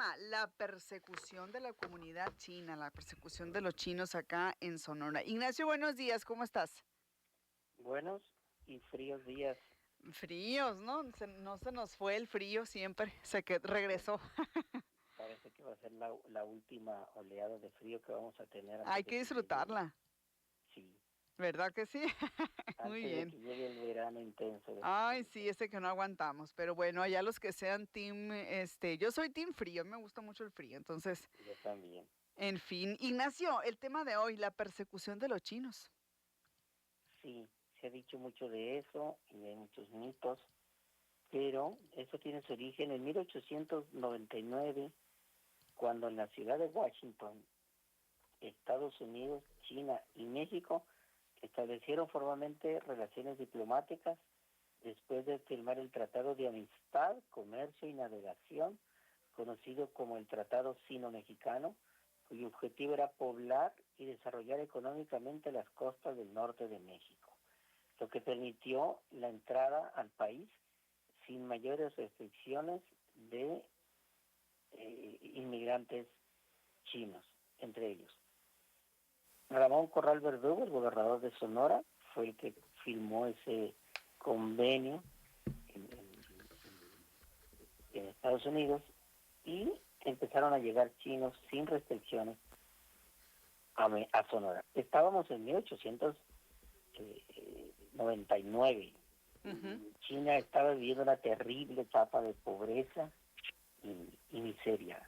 tema, la persecución de la comunidad china, la persecución de los chinos acá en Sonora. Ignacio, buenos días, ¿cómo estás? Buenos y fríos días. Fríos, ¿no? No se nos fue el frío siempre, Pues regresó. parece que va a ser la última oleada de frío que vamos a tener Hay antes de que que llegue, disfrutarla, sí, ¿verdad que sí? Muy antes de bien. que llegue el verano intenso Ay, sí, ese que no aguantamos, pero bueno, allá los que sean team, yo soy team frío, me gusta mucho el frío, entonces, yo también. en fin. Ignacio, el tema de hoy, la persecución de los chinos. Sí, se ha dicho mucho de eso y hay muchos mitos, pero eso tiene su origen en 1899, cuando en la ciudad de Washington, Estados Unidos, China y México establecieron formalmente relaciones diplomáticas después de firmar el Tratado de Amistad, Comercio y Navegación, conocido como el Tratado Sino-Mexicano, cuyo objetivo era poblar y desarrollar económicamente las costas del norte de México, lo que permitió la entrada al país sin mayores restricciones de inmigrantes chinos, entre ellos. Ramón Corral Verdugo, el gobernador de Sonora, fue el que firmó ese convenio en, en Estados Unidos y empezaron a llegar chinos sin restricciones a Sonora. Estábamos en 1899. Ujú. China estaba viviendo una terrible etapa de pobreza y miseria.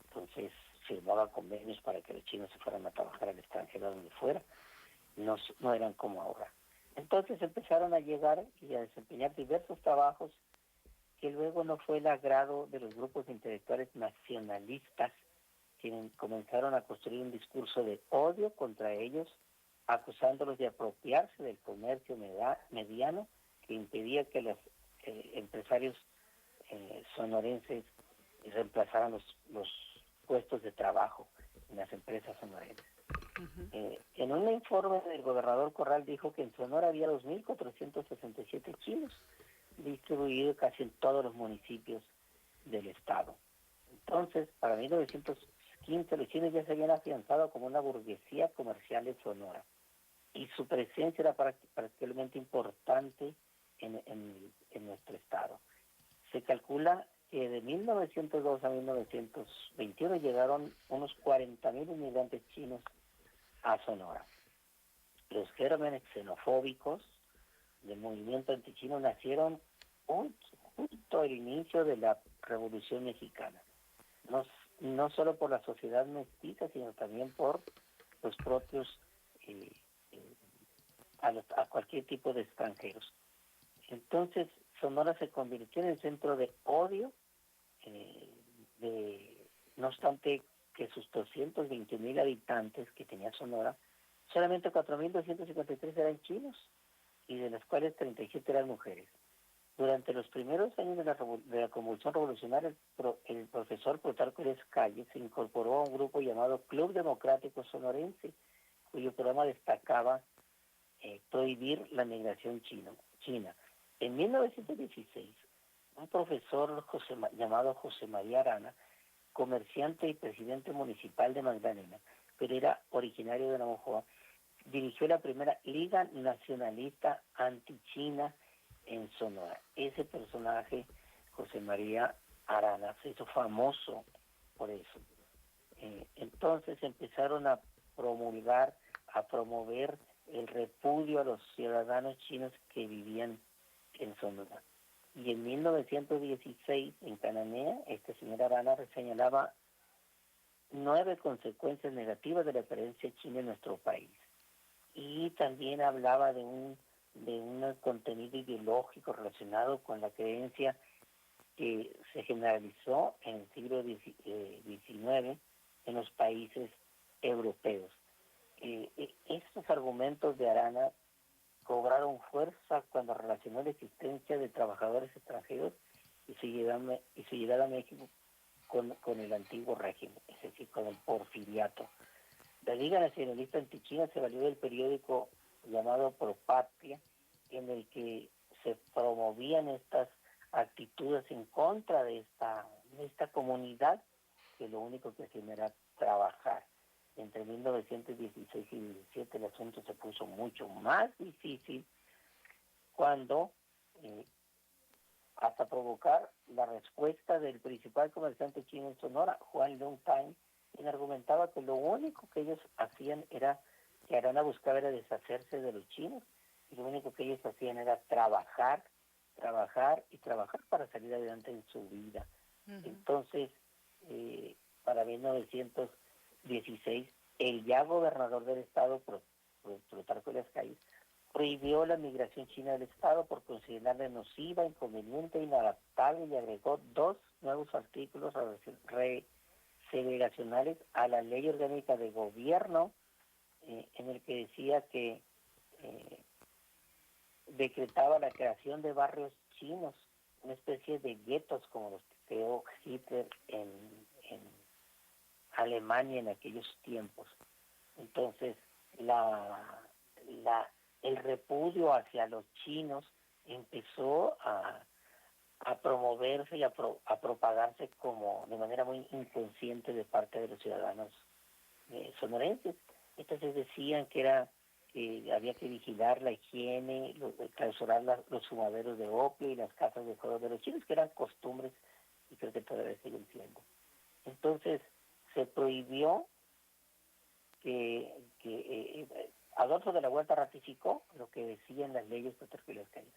Entonces firmaba convenios para que los chinos se fueran a trabajar al extranjero donde fuera. No eran como ahora. Entonces empezaron a llegar y a desempeñar diversos trabajos que luego no fue el agrado de los grupos intelectuales nacionalistas, quienes comenzaron a construir un discurso de odio contra ellos, acusándolos de apropiarse del comercio mediano que impedía que los empresarios sonorenses reemplazaran los puestos de trabajo en las empresas sonorenses. En un informe del gobernador Corral dijo que en Sonora había 2.467 chinos distribuidos casi en todos los municipios del estado. Entonces, para 1915 los chinos ya se habían afianzado como una burguesía comercial en Sonora y su presencia era particularmente importante en nuestro estado. Se calcula que de 1902 a 1921 llegaron unos 40.000 inmigrantes chinos a Sonora. Los gérmenes xenofóbicos del movimiento antichino nacieron justo al inicio de la Revolución Mexicana. No, no solo por la sociedad mestiza, sino también por los propios, eh, eh, a cualquier tipo de extranjeros. Entonces, Sonora se convirtió en el centro de odio, eh, no obstante que sus 220.000 habitantes que tenía Sonora, solamente 4.253 eran chinos, y de las cuales 37 eran mujeres. Durante los primeros años de la convulsión revolucionaria, el profesor Plutarco Elías Calles se incorporó a un grupo llamado Club Democrático Sonorense, cuyo programa destacaba prohibir la migración china. En 1916, un profesor llamado José María Arana, comerciante y presidente municipal de Magdalena, pero era originario de Navojoa, dirigió la primera Liga Nacionalista Antichina en Sonora. Ese personaje, José María Arana, se hizo famoso por eso. Entonces empezaron a promulgar, a promover el repudio a los ciudadanos chinos que vivían en Sonora. Y en 1916, en Cananea, este señor Arana señalaba 9 consecuencias negativas de la presencia china en nuestro país. Y también hablaba de un contenido ideológico relacionado con la creencia que se generalizó en el siglo XIX en los países europeos. Estos argumentos de Arana cobraron fuerza cuando relacionó la existencia de trabajadores extranjeros y su llegada a México con el antiguo régimen, es decir, con el porfiriato. La Liga Nacionalista Antichina se valió del periódico llamado Propatria, en el que se promovían estas actitudes en contra de esta comunidad que lo único que hacían era trabajar. Entre 1916 y 17 el asunto se puso mucho más difícil cuando, hasta provocar la respuesta del principal comerciante chino en Sonora, Juan Longtime, quien argumentaba que lo único que ellos hacían era, que Arana buscaba era deshacerse de los chinos, y lo único que ellos hacían era trabajar, trabajar y trabajar para salir adelante en su vida. Entonces, para 1916, el ya gobernador del estado, Plutarco Elías Calles, prohibió la migración china del estado por considerarla nociva, inconveniente, inadaptable, y agregó 2 nuevos artículos segregacionales a la ley orgánica de gobierno, en el que decía que decretaba la creación de barrios chinos, una especie de guetos como los que creó Hitler en Alemania en aquellos tiempos. Entonces, el repudio hacia los chinos empezó a promoverse y a propagarse como de manera muy inconsciente de parte de los ciudadanos sonorenses. Entonces decían que había que vigilar la higiene, clausurar los fumaderos de opio y las casas de juego de los chinos, que eran costumbres y creo que todavía siguen siendo. Entonces se prohibió que Adolfo de la Huerta ratificó lo que decían las leyes Plutarco Calles.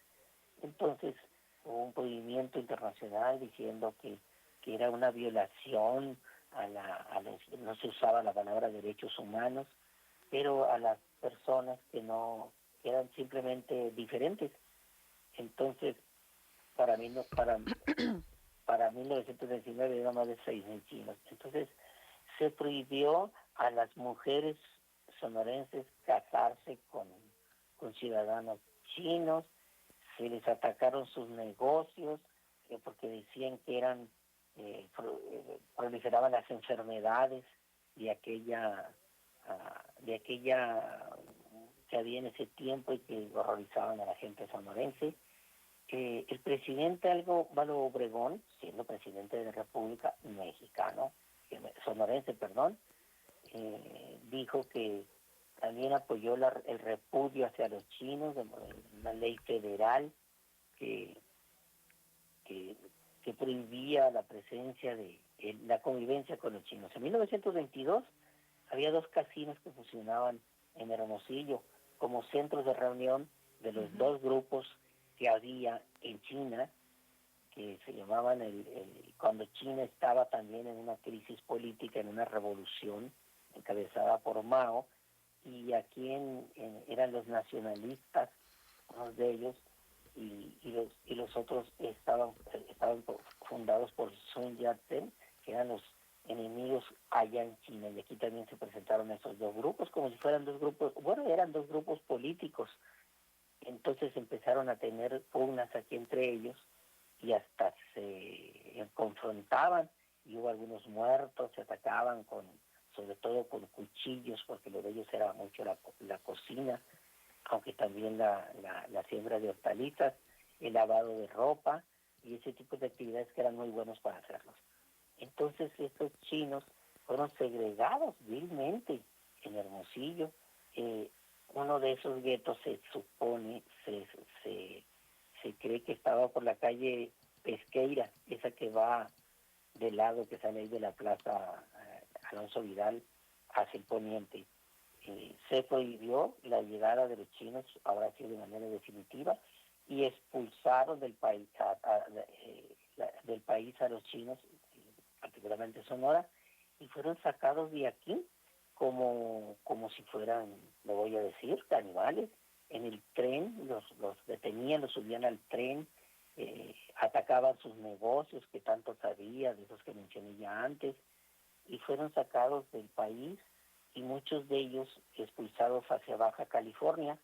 Entonces hubo un movimiento internacional diciendo que era una violación no se usaba la palabra derechos humanos, pero a las personas que eran simplemente diferentes. Entonces, para 1919 eran más de 6,000 chinos. Entonces, se prohibió a las mujeres sonorenses casarse con ciudadanos chinos, se les atacaron sus negocios, porque decían que proliferaban las enfermedades de aquella que había en ese tiempo y que horrorizaban a la gente sonorense. El presidente Álvaro Obregón, siendo presidente de la República sonorense, dijo que también apoyó el repudio hacia los chinos, una ley federal que prohibía la presencia de la convivencia con los chinos. En 1922 había 2 casinos que funcionaban en Hermosillo como centros de reunión de los 2 grupos que había en China, que se llamaban cuando China estaba también en una crisis política, en una revolución encabezada por Mao, y aquí eran los nacionalistas, unos de ellos, y los otros estaban fundados por Sun Yat-sen, que eran los enemigos allá en China, y aquí también se presentaron esos 2 grupos como si fueran 2 grupos, eran 2 grupos políticos. Entonces empezaron a tener pugnas aquí entre ellos y hasta se confrontaban, y hubo algunos muertos, se atacaban sobre todo con cuchillos, porque lo de ellos era mucho la cocina, aunque también la siembra de hortalizas, el lavado de ropa y ese tipo de actividades que eran muy buenos para hacerlos. Entonces estos chinos fueron segregados vilmente en Hermosillo. Uno de esos guetos se supone, se cree que estaba por la calle Pesqueira, esa que va del lado que sale ahí de la plaza Alonso Vidal hacia el poniente. Se prohibió la llegada de los chinos, ahora sí de manera definitiva, y expulsaron del país a los chinos, particularmente Sonora, y fueron sacados de aquí como si fueran, lo voy a decir, animales. En el tren los detenían, los subían al tren, atacaban sus negocios que tanto sabía, de esos que mencioné ya antes, y fueron sacados del país, y muchos de ellos expulsados hacia Baja California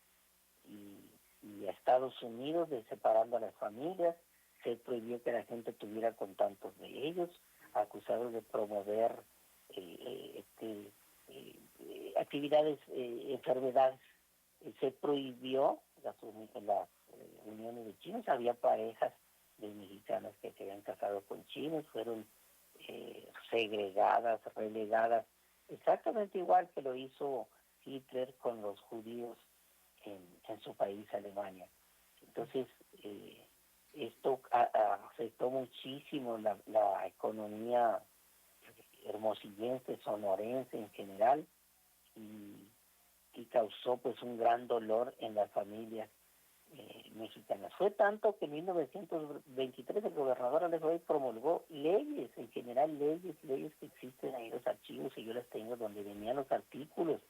y a Estados Unidos, separando a las familias. Se prohibió que la gente tuviera contactos de ellos, acusados de promover actividades, enfermedades. Se prohibió las uniones de chinos. Había parejas de mexicanas que se habían casado con chinos, fueron segregadas, relegadas, exactamente igual que lo hizo Hitler con los judíos en su país, Alemania. Entonces, esto afectó muchísimo la economía hermosillense, sonorense en general, y, y causó pues un gran dolor en las familias mexicanas. Fue tanto que en 1923 el gobernador Alejo Godoy promulgó leyes, en general leyes que existen ahí en los archivos, y yo las tengo, donde venían los artículos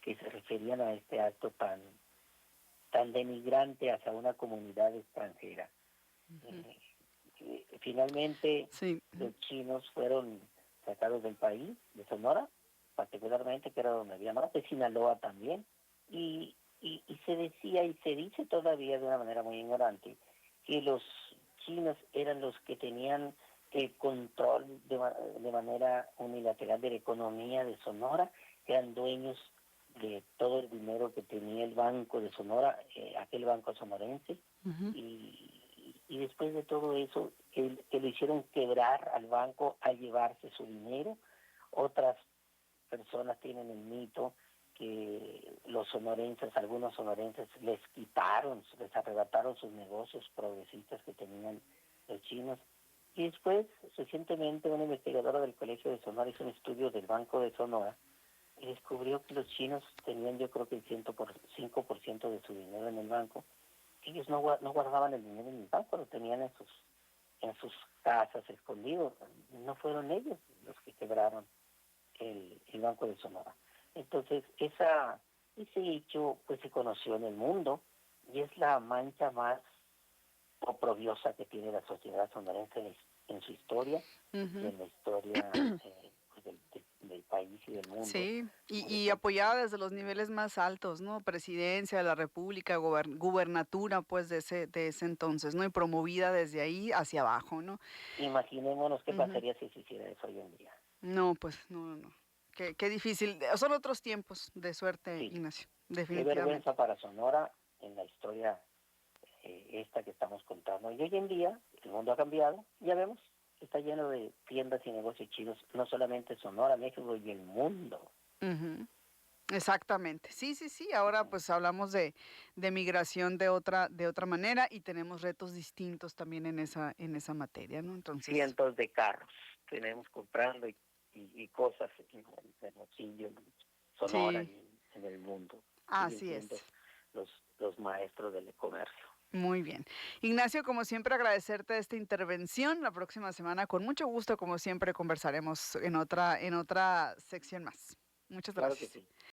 que se referían a este acto tan denigrante hacia una comunidad extranjera. Finalmente, Sí. los chinos fueron sacados del país, de Sonora, particularmente, que era donde había más, de Sinaloa también, y se decía y se dice todavía de una manera muy ignorante que los chinos eran los que tenían el control de manera unilateral de la economía de Sonora, eran dueños de todo el dinero que tenía el Banco de Sonora, aquel banco sonorense, Uh-huh. y después de todo eso, que lo hicieron quebrar al banco al llevarse su dinero. Otras personas tienen el mito que los sonorenses, algunos sonorenses, les arrebataron sus negocios progresistas que tenían los chinos. Y después, recientemente, una investigadora del Colegio de Sonora hizo un estudio del Banco de Sonora y descubrió que los chinos tenían, yo creo que el 5% de su dinero en el banco. Ellos no guardaban el dinero en el banco, lo tenían en sus casas escondidos. No fueron ellos los que quebraron el Banco de Sonora. Entonces, ese hecho pues se conoció en el mundo, y es la mancha más oprobiosa que tiene la sociedad sonorense en su historia, y Uh-huh. en la historia pues, del país y del mundo. Sí, Como y decía, apoyada desde los niveles más altos, ¿no? Presidencia de la República, gubernatura, pues, de ese entonces, ¿no? Y promovida desde ahí hacia abajo, ¿no? imaginémonos qué Ujú. pasaría si se hiciera eso hoy en día. No, pues, no. Qué difícil. Son otros tiempos de suerte, Sí, Ignacio, qué definitivamente. vergüenza para Sonora en la historia esta que estamos contando. Y hoy en día el mundo ha cambiado, ya vemos, está lleno de tiendas y negocios chinos, no solamente Sonora, México y el mundo. Ujú. Exactamente. Sí. Ahora, pues, hablamos de migración de otra manera y tenemos retos distintos también en esa materia, ¿no? Entonces, Cientos de carros tenemos comprando y cosas en Hermosillo, en Sonora, sí, en el mundo. Siguen así siendo es. los maestros del comercio. Muy bien. Ignacio, como siempre, agradecerte esta intervención. La próxima semana, con mucho gusto, como siempre, conversaremos en otra sección más. Muchas Claro que gracias. sí.